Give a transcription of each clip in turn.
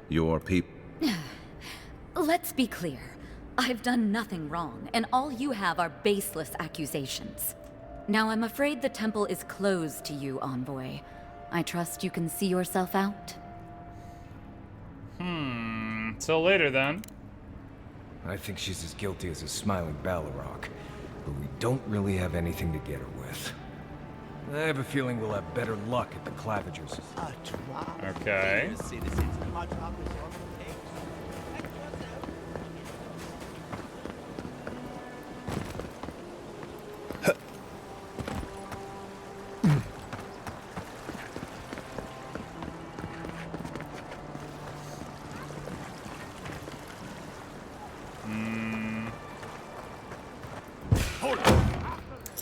Your people... Let's be clear. I've done nothing wrong, and all you have are baseless accusations. Now I'm afraid the temple is closed to you, Envoy. I trust you can see yourself out? Till later then. I think she's as guilty as a smiling Balrog, but we don't really have anything to get her with. I have a feeling we'll have better luck at the Clavigers. Okay.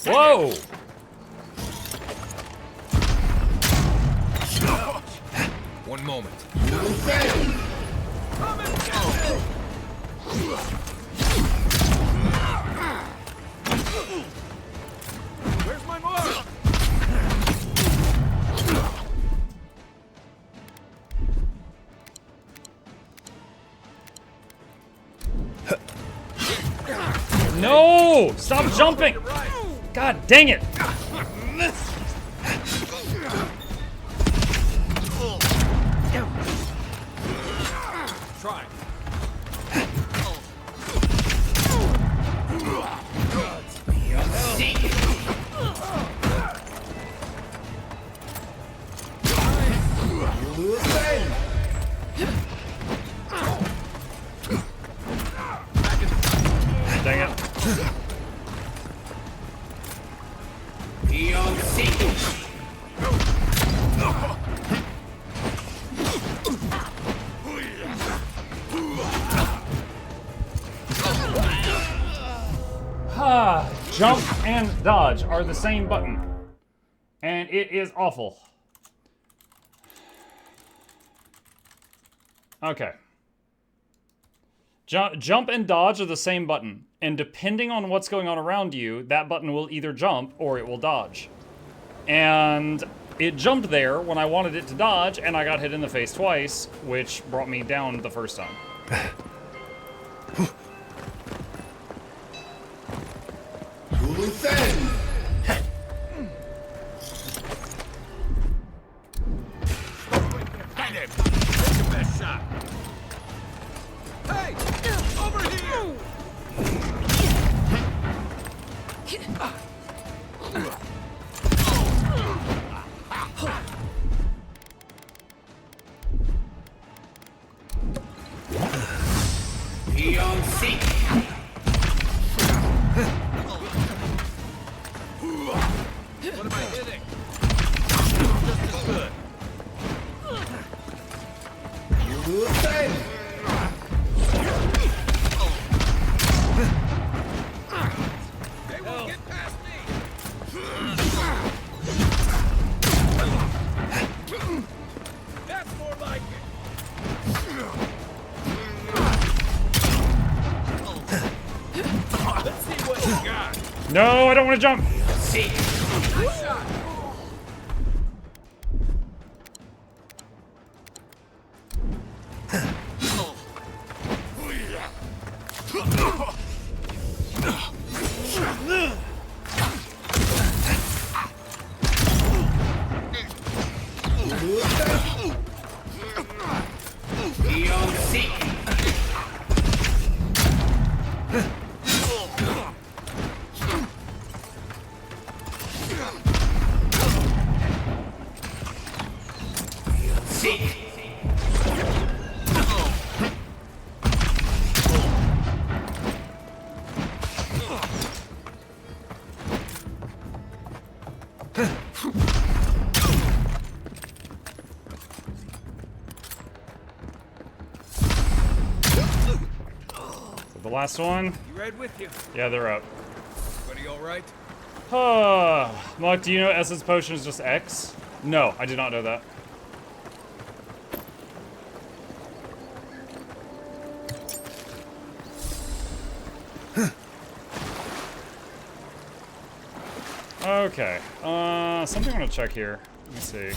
Whoa! One moment. Where's my mark? No! Stop jumping! God dang it! Try. Dang it. Jump and dodge are the same button. And it is awful. Okay. Jump and dodge are the same button. And depending on what's going on around you, that button will either jump or it will dodge. And it jumped there when I wanted it to dodge, and I got hit in the face twice, which brought me down the first time. Hey! Over here! What am I hitting? Just as good. They won't get past me. That's more like it. Let's see what you got. No, I don't want to jump. Nice shot. The last one? You right with you? Yeah, they're up. Everybody all right? Muck, do you know Essence Potion is just X? No, I did not know that. Okay, something I want to check here. Let me see.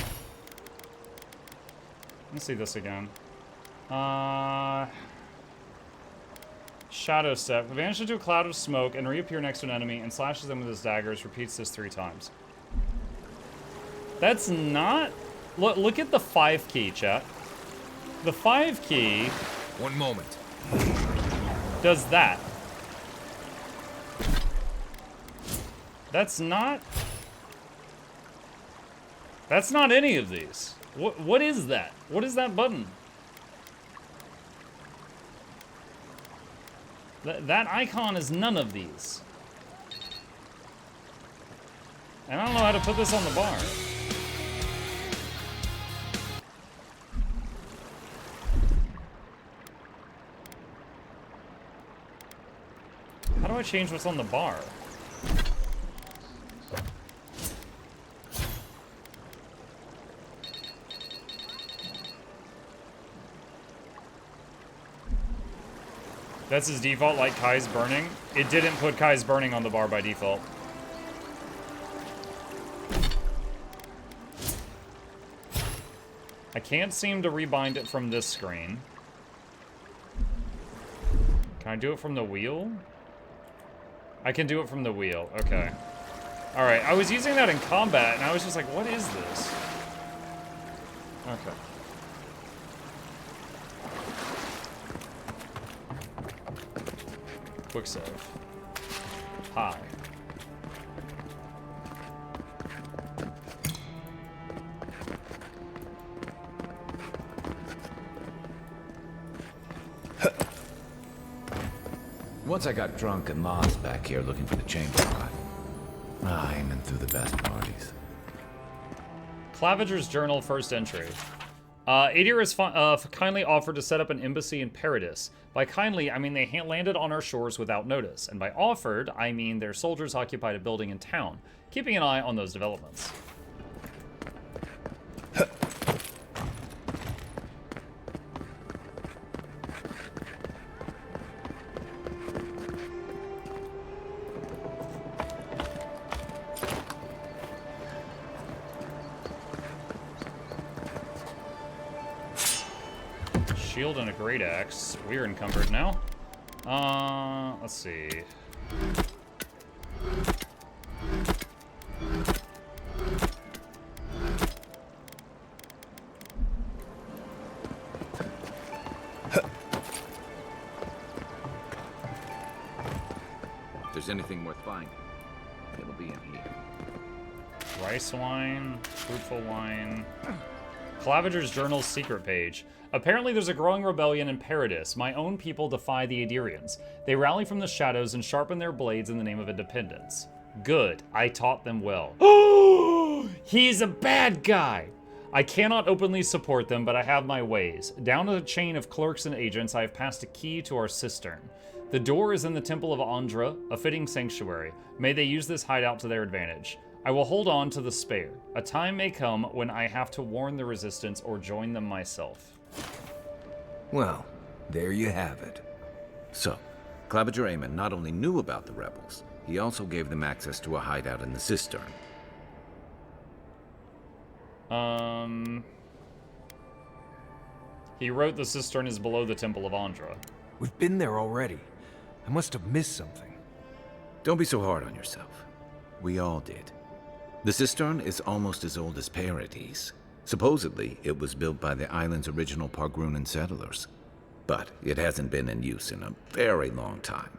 Let's see this again. Shadow Step. Vanish into a cloud of smoke and reappear next to an enemy and slashes them with his daggers. Repeats this 3 times. That's not... Look at the 5 key, chat. The 5 key... One moment. Does that. That's not... That's not any of these. What is that? What is that button? That icon is none of these. And I don't know how to put this on the bar. How do I change what's on the bar? That's his default, like Kai's burning. It didn't put Kai's burning on the bar by default. I can't seem to rebind it from this screen. Can I do it from the wheel? I can do it from the wheel, okay. Alright, I was using that in combat, and I was just like, what is this? Okay. Quick save. Hi. Once I got drunk and lost back here looking for the chamber pot. Aiming through the best parties. Claviger's Journal, first entry. Adir has kindly offered to set up an embassy in Paradis. By kindly, I mean they landed on our shores without notice. And by offered, I mean their soldiers occupied a building in town, keeping an eye on those developments. Shield and a great axe. We're encumbered now. Let's see. If there's anything worth finding, it'll be in here. Rice wine, fruitful wine. Claviger's Journal's secret page. Apparently there's a growing rebellion in Paradis. My own people defy the Adirians. They rally from the shadows and sharpen their blades in the name of independence. Good. I taught them well. He's a bad guy! I cannot openly support them, but I have my ways. Down the chain of clerks and agents, I have passed a key to our cistern. The door is in the Temple of Andra, a fitting sanctuary. May they use this hideout to their advantage. I will hold on to the spare. A time may come when I have to warn the resistance or join them myself. Well, there you have it. So, Claviger Amon not only knew about the rebels, he also gave them access to a hideout in the cistern. He wrote the cistern is below the Temple of Andra. We've been there already. I must have missed something. Don't be so hard on yourself. We all did. The cistern is almost as old as Paradis. Supposedly, it was built by the island's original Pargrunan settlers. But it hasn't been in use in a very long time.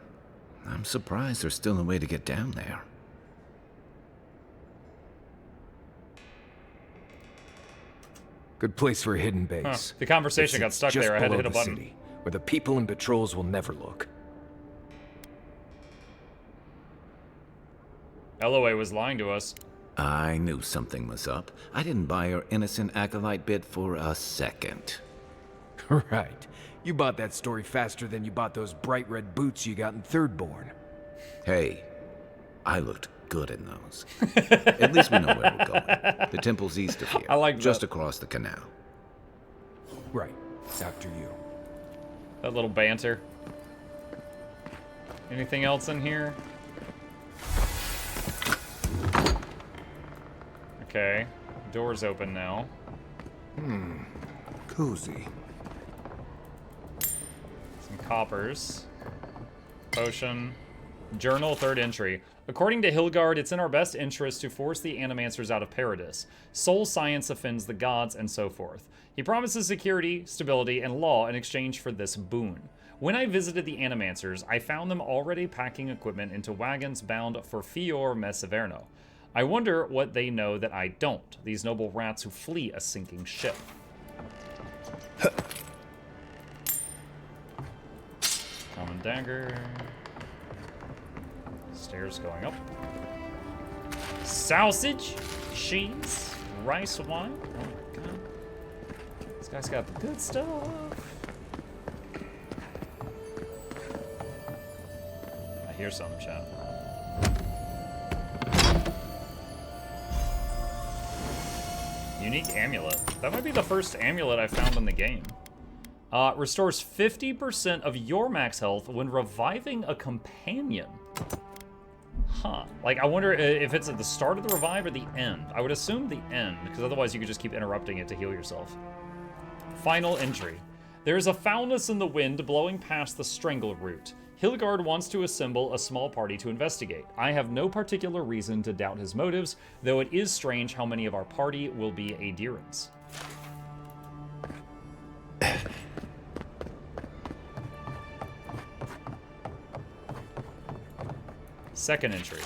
I'm surprised there's still a way to get down there. Good place for a hidden base. The conversation got stuck there. I had to hit a button. City, where the people and patrols will never look. LOA was lying to us. I knew something was up. I didn't buy her innocent acolyte bit for a second. Right. You bought that story faster than you bought those bright red boots you got in Thirdborn. Hey, I looked good in those. At least we know where we're going. The temple's east of here. I like just that. across the canal. Right. After you. That little banter. Anything else in here? Okay. Door's open now. Cozy. coppers. Potion. Journal, 3rd entry. According to Hilgard, it's in our best interest to force the Animancers out of Paradis. Soul science offends the gods, and so forth. He promises security, stability, and law in exchange for this boon. When I visited the Animancers, I found them already packing equipment into wagons bound for Fior Mesiverno. I wonder what they know that I don't, these noble rats who flee a sinking ship. Common dagger. Stairs going up. Sausage, cheese, rice wine. Oh my god. This guy's got the good stuff. I hear something, chat. Unique amulet. That might be the first amulet I found in the game. Restores 50% of your max health when reviving a companion. Huh. Like, I wonder if it's at the start of the revive or the end. I would assume the end, because otherwise you could just keep interrupting it to heal yourself. Final entry. There is a foulness in the wind blowing past the strangle root. Hilgard wants to assemble a small party to investigate. I have no particular reason to doubt his motives, though it is strange how many of our party will be Aedirans. Second entry.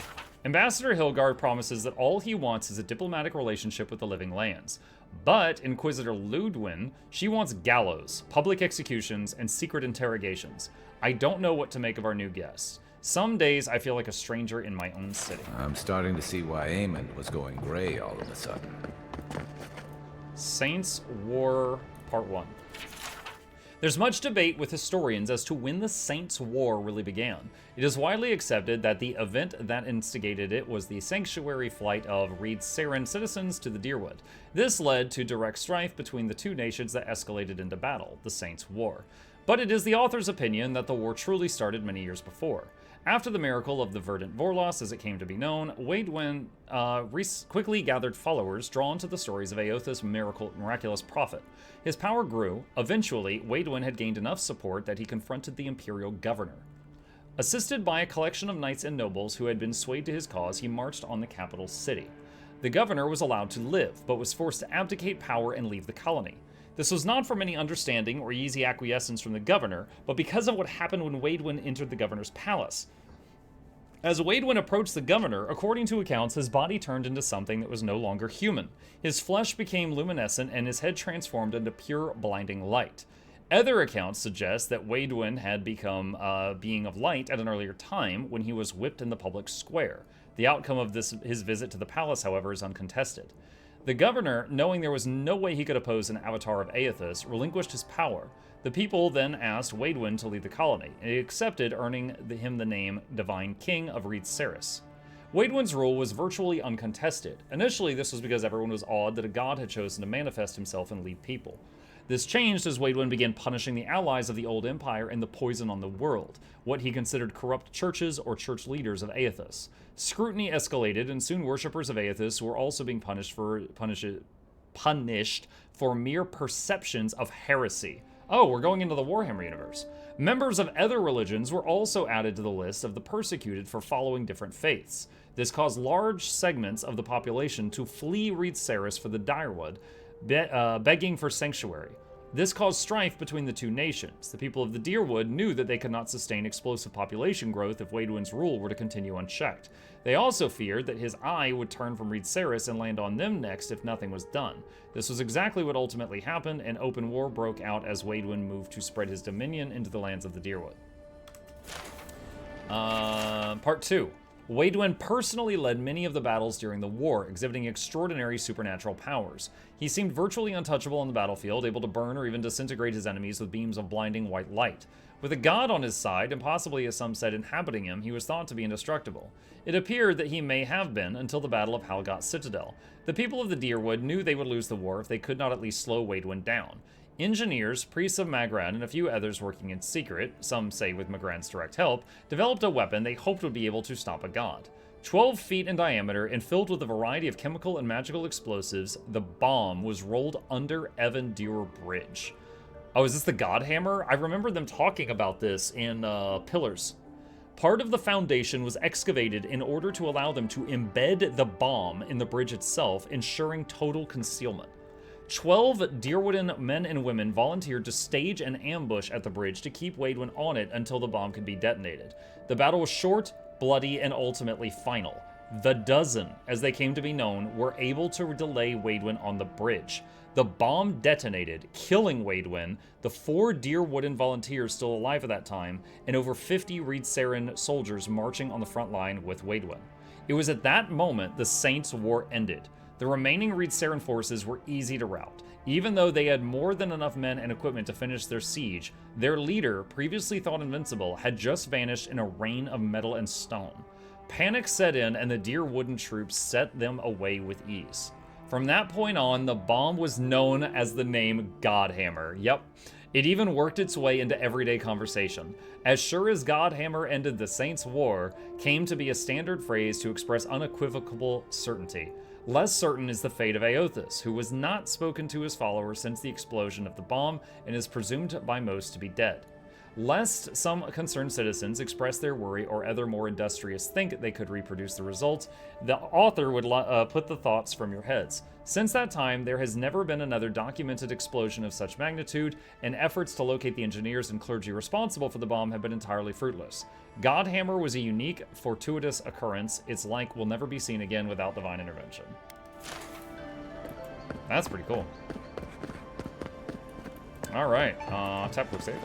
Ambassador Hilgard promises that all he wants is a diplomatic relationship with the Living Lands. But Inquisitor Ludwin, she wants gallows, public executions, and secret interrogations. I don't know what to make of our new guests. Some days I feel like a stranger in my own city. I'm starting to see why Aemon was going gray all of a sudden. Saints War Part 1. There's much debate with historians as to when the Saints' War really began. It is widely accepted that the event that instigated it was the sanctuary flight of Reed Saren citizens to the Dyrwood. This led to direct strife between the two nations that escalated into battle, the Saints' War. But it is the author's opinion that the war truly started many years before. After the miracle of the Verdant Vorlos, as it came to be known, Waidwen quickly gathered followers drawn to the stories of Eothas' miraculous prophet. His power grew. Eventually, Waidwen had gained enough support that he confronted the imperial governor. Assisted by a collection of knights and nobles who had been swayed to his cause, he marched on the capital city. The governor was allowed to live, but was forced to abdicate power and leave the colony. This was not from any understanding or easy acquiescence from the governor, but because of what happened when Waidwen entered the governor's palace. As Waidwen approached the governor, according to accounts, his body turned into something that was no longer human. His flesh became luminescent and his head transformed into pure, blinding light. Other accounts suggest that Waidwen had become a being of light at an earlier time when he was whipped in the public square. The outcome of his visit to the palace, however, is uncontested. The governor, knowing there was no way he could oppose an avatar of Eothas, relinquished his power. The people then asked Waidwen to lead the colony, and he accepted, earning him the name Divine King of Reed Saris. Waidwen's rule was virtually uncontested. Initially, this was because everyone was awed that a god had chosen to manifest himself and lead people. This changed as Waidwen began punishing the allies of the Old Empire and the poison on the world, what he considered corrupt churches or church leaders of Eothas. Scrutiny escalated, and soon worshippers of Eothas were also being punished for mere perceptions of heresy. Oh, we're going into the Warhammer universe. Members of other religions were also added to the list of the persecuted for following different faiths. This caused large segments of the population to flee Reed Saris for the Dyrwood, begging for sanctuary. This caused strife between the two nations. The people of the Dyrwood knew that they could not sustain explosive population growth if Waidwen's rule were to continue unchecked. They also feared that his eye would turn from Reed Saris and land on them next if nothing was done. This was exactly what ultimately happened, and open war broke out as Waidwen moved to spread his dominion into the lands of the Dyrwood. Part 2. Waidwen personally led many of the battles during the war, exhibiting extraordinary supernatural powers. He seemed virtually untouchable on the battlefield, able to burn or even disintegrate his enemies with beams of blinding white light. With a god on his side, and possibly, as some said, inhabiting him, he was thought to be indestructible. It appeared that he may have been until the Battle of Halgot Citadel. The people of the Dyrwood knew they would lose the war if they could not at least slow Waidwen down. Engineers, priests of Magran, and a few others working in secret, some say with Magran's direct help, developed a weapon they hoped would be able to stop a god. 12 feet in diameter and filled with a variety of chemical and magical explosives, the bomb was rolled under Evan Dewar Bridge. Oh, is this the God Hammer? I remember them talking about this in Pillars. Part of the foundation was excavated in order to allow them to embed the bomb in the bridge itself, ensuring total concealment. 12 Deerwooden men and women volunteered to stage an ambush at the bridge to keep Waidwen on it until the bomb could be detonated. The battle was short, bloody, and ultimately final. The Dozen, as they came to be known, were able to delay Waidwen on the bridge. The bomb detonated, killing Waidwen, the 4 Deerwooden volunteers still alive at that time, and over 50 Reed Saren soldiers marching on the front line with Waidwen. It was at that moment the Saints' war ended. The remaining Reed Saren forces were easy to rout. Even though they had more than enough men and equipment to finish their siege, their leader, previously thought invincible, had just vanished in a rain of metal and stone. Panic set in, and the Deerwooden troops set them away with ease. From that point on, the bomb was known as the name Godhammer. Yep, it even worked its way into everyday conversation. As sure as Godhammer ended the Saints' War, came to be a standard phrase to express unequivocal certainty. Less certain is the fate of Aothas, who was not spoken to his followers since the explosion of the bomb and is presumed by most to be dead. Lest some concerned citizens express their worry or other more industrious think they could reproduce the results, the author would put the thoughts from your heads. Since that time, there has never been another documented explosion of such magnitude, and efforts to locate the engineers and clergy responsible for the bomb have been entirely fruitless. Godhammer was a unique, fortuitous occurrence. Its like will never be seen again without divine intervention. That's pretty cool. All right, tap Crusade.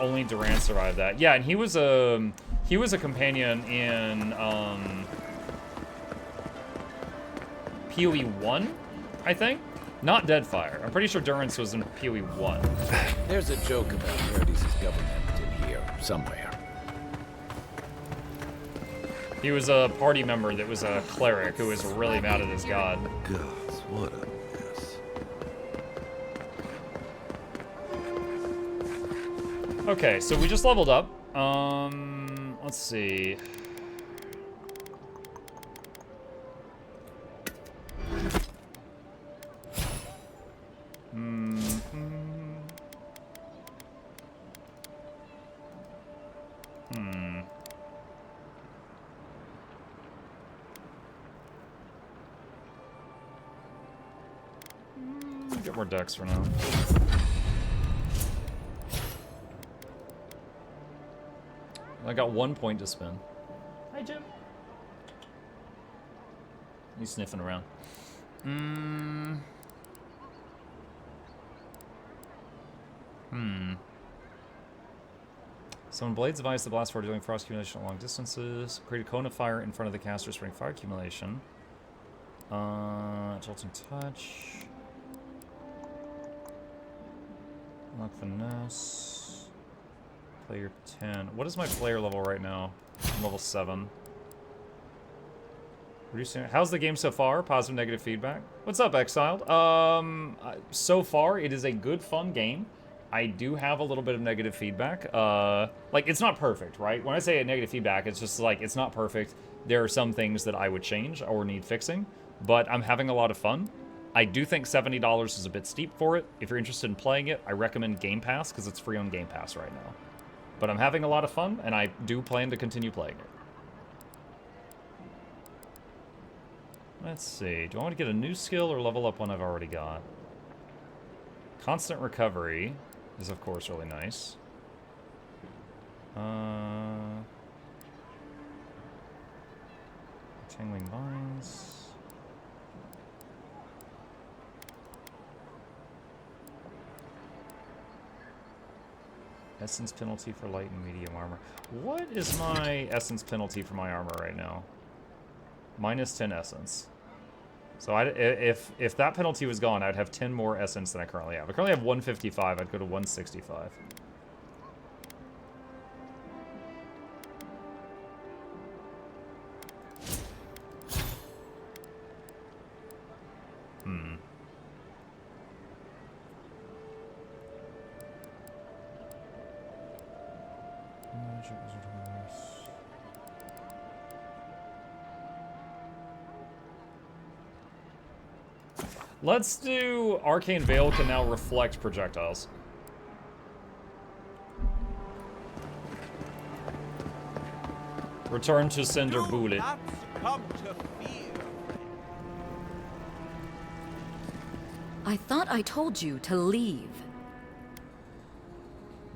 Only Duran survived that. Yeah, and he was a companion in PoE 1, I think. Not Deadfire. I'm pretty sure Durance was in PoE 1. There's a joke about Paradis' government in here somewhere. He was a party member that was a cleric who was really mad at his god. God, what a mess. Okay, so we just leveled up. Let's see. Get more decks for now. I got 1 point to spend. Hi, Jim. He's sniffing around. Summon Blades device, the blast for dealing frost accumulation at long distances. Create a cone of fire in front of the caster, spreading fire accumulation. Jolting touch. Lock finesse. Player 10. What is my player level right now? I'm level 7. Reducing. How's the game so far? Positive, negative feedback. What's up, Exiled? So far, it is a good, fun game. I do have a little bit of negative feedback. Like, it's not perfect, right? When I say negative feedback, it's just like, it's not perfect. There are some things that I would change or need fixing, but I'm having a lot of fun. I do think $70 is a bit steep for it. If you're interested in playing it, I recommend Game Pass, because it's free on Game Pass right now. But I'm having a lot of fun, and I do plan to continue playing it. Let's see. Do I want to get a new skill or level up one I've already got? Constant recovery is, of course, really nice. Tangling vines. Essence penalty for light and medium armor. What is my essence penalty for my armor right now? Minus 10 essence. So if that penalty was gone, I'd have 10 more essence than I currently have. I currently have 155. I'd go to 165. Let's do Arcane Veil can now reflect projectiles. Return to Cinder Bullet. Not succumb to fear. I thought I told you to leave.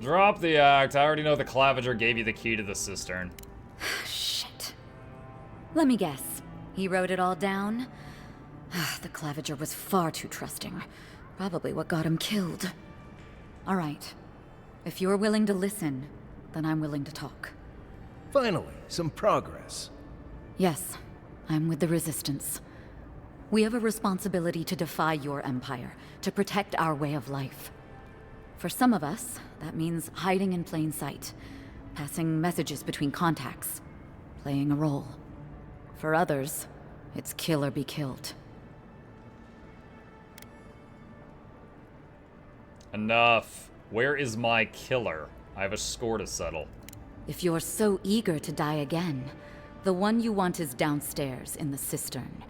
Drop the act. I already know the Clavager gave you the key to the cistern. Shit. Let me guess. He wrote it all down? The Clavager was far too trusting. Probably what got him killed. All right. If you're willing to listen, then I'm willing to talk. Finally, some progress. Yes, I'm with the Resistance. We have a responsibility to defy your empire, to protect our way of life. For some of us, that means hiding in plain sight, passing messages between contacts, playing a role. For others, it's kill or be killed. Enough. Where is my killer? I have a score to settle. If you're so eager to die again, the one you want is downstairs in the cistern.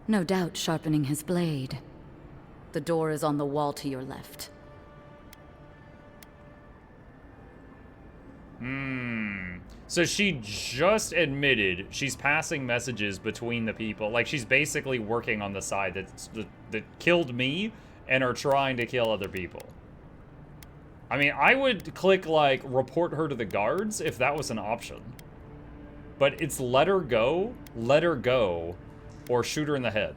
No doubt sharpening his blade. The door is on the wall to your left. So she just admitted she's passing messages between the people. Like, she's basically working on the side that killed me and are trying to kill other people. I mean, I would click, like, report her to the guards if that was an option. But it's let her go, or shoot her in the head.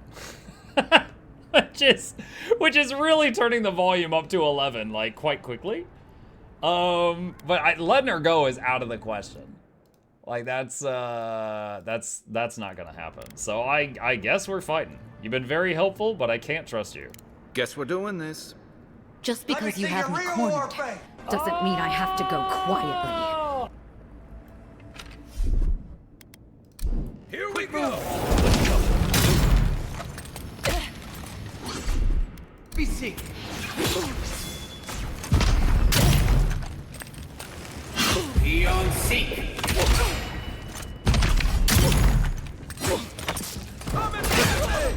which is really turning the volume up to 11, like, quite quickly. But letting her go is out of the question. Like, that's not gonna happen. So I guess we're fighting. You've been very helpful, but I can't trust you. Guess we're doing this. Just because you have me cornered doesn't mean I have to go quietly. Here we go! Be seek. Be on seek. Come and get me!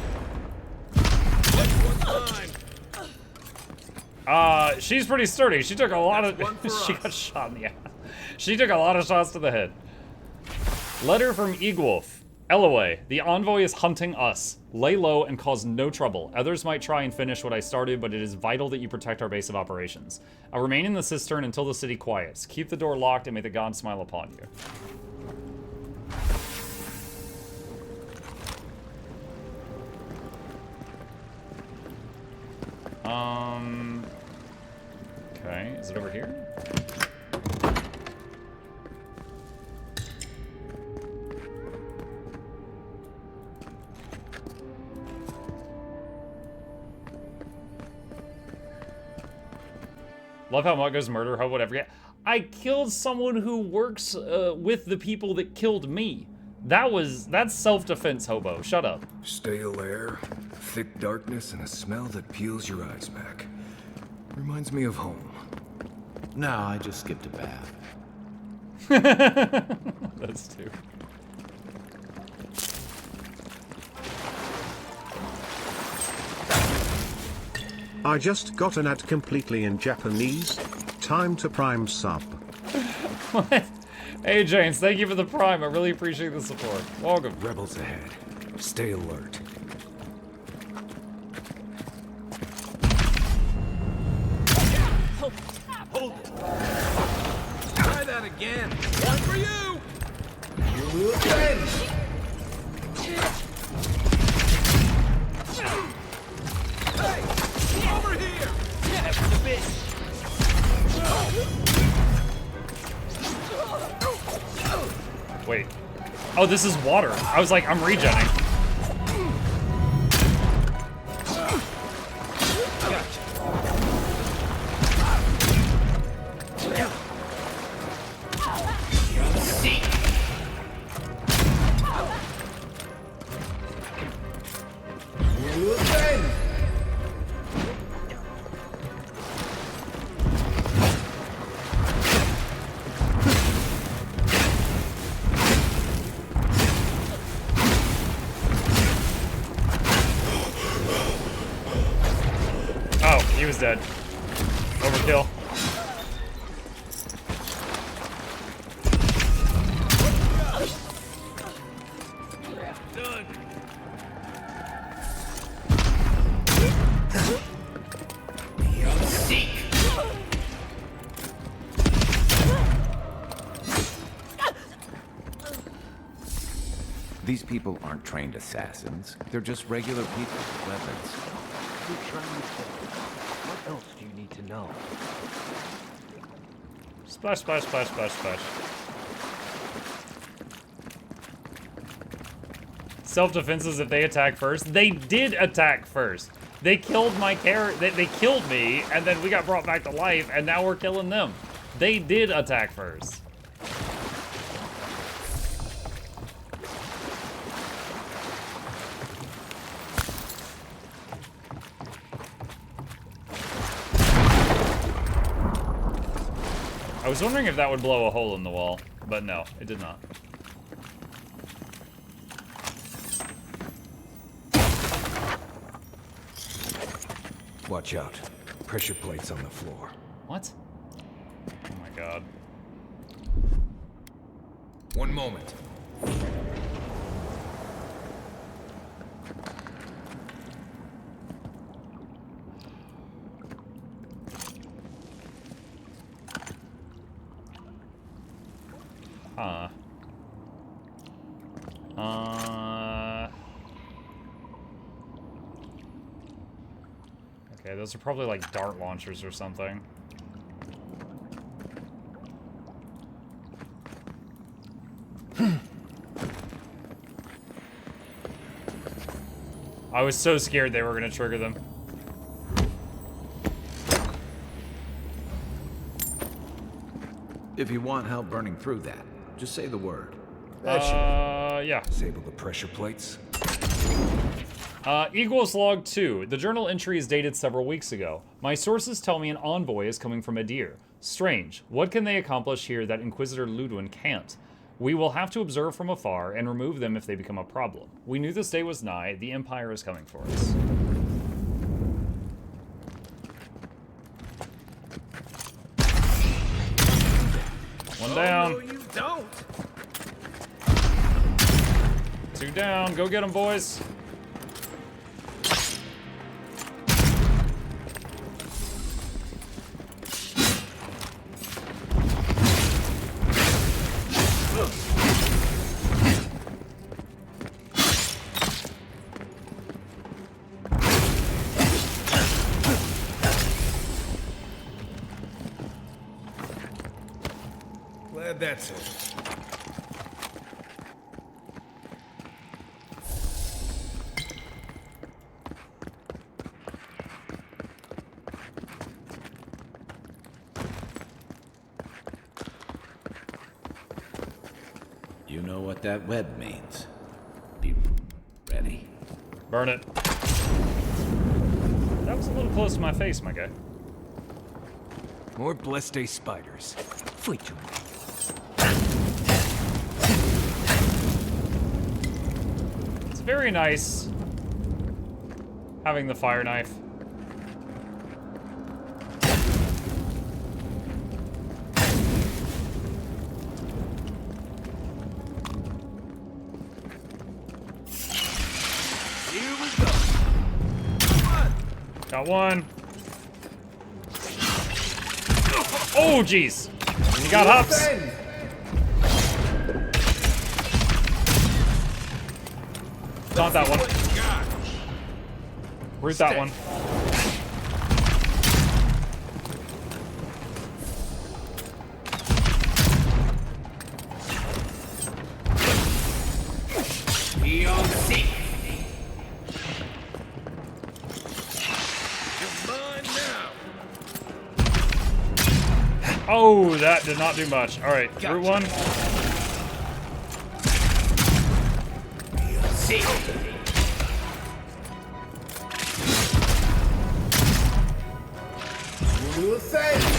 She's pretty sturdy. She took a lot of... one for she us. got shot in the ass. She took a lot of shots to the head. Letter from Egwolf. Elaway, the envoy is hunting us. Lay low and cause no trouble. Others might try and finish what I started, but it is vital that you protect our base of operations. I'll remain in the cistern until the city quiets. Keep the door locked and may the gods smile upon you. Okay, is it over here? Love how Mugga's murder hope would ever get. I killed someone who works with the people that killed me. That's self-defense, hobo. Shut up. Stale air, thick darkness, and a smell that peels your eyes back. Reminds me of home. No, I just skipped a bath. That's too. I just got an ad completely in Japanese. Time to prime sub. What? Hey, James, thank you for the prime. I really appreciate the support. Welcome. Rebels ahead. Stay alert. Hold it. Try that again. One for you. You will avenge! Hey, over here. That's the bit. Wait. Oh, this is water. I was like, I'm regenning. he was dead. Overkill. These people aren't trained assassins. They're just regular people with weapons. You're trying to say. What else do you need to know? Splash, splash, splash, splash, splash. Self-defense is if they attack first. They did attack first. They killed my character. They killed me, and then we got brought back to life, and now we're killing them. They did attack first. I was wondering if that would blow a hole in the wall, but no, it did not. Watch out. Pressure plates on the floor. What? Oh my god. One moment. Huh. Okay, those are probably like dart launchers or something. I was so scared they were gonna trigger them. If you want help burning through that, just say the word. Yeah. Disable the pressure plates. Equals log 2. The journal entry is dated several weeks ago. My sources tell me an envoy is coming from Adir. Strange. What can they accomplish here that Inquisitor Ludwin can't? We will have to observe from afar and remove them if they become a problem. We knew this day was nigh. The Empire is coming for us. One down. Oh, no, you don't. Two down. Go get them, boys. Glad that's it. You know what that web means. Be ready. Burn it. That was a little close to my face, my guy. More Bleste spiders. Flee to me. It's very nice having the fire knife. Here we go. Come on. Got one. Oh, jeez. You got hops. Not that one. Root that one. Oh, that did not do much. All right, root one. Do a thing.